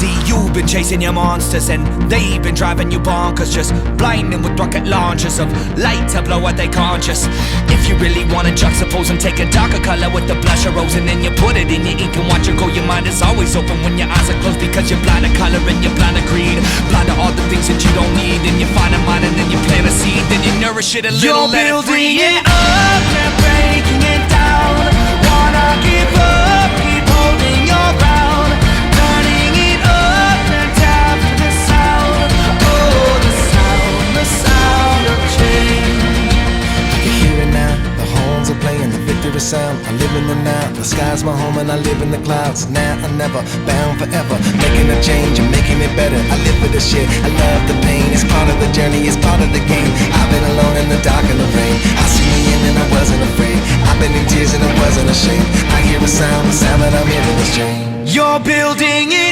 See, you've been chasing your monsters and they've been driving you bonkers, just blinding with rocket launchers of light to blow out their conscious. If you really wanna juxtapose and take a darker color with the blush of rose, and then you put it in your ink and watch it go, your mind is always open when your eyes are closed, because you're blind to color and you're blind to greed, blind to all the things that you don't need. And you find a mind and then you plant a seed, then you nourish it a little, let it free. You're building it up and breaking it down. Wanna give up, keep holding your ground. Turning it up and tap to the sound. Oh, the sound of change. I can hear it now, the horns are playing the victory sound. I live in the now, the sky's my home and I live in the clouds. Now or never, bound forever, making a change and making it better. I live with the shit, I love the pain. It's part of the journey, it's part of the game. I've been alone in the dark and the rain. I see me in and I wasn't afraid. I've been in tears and I wasn't ashamed. I hear a sound that I'm hearing is change. You're building it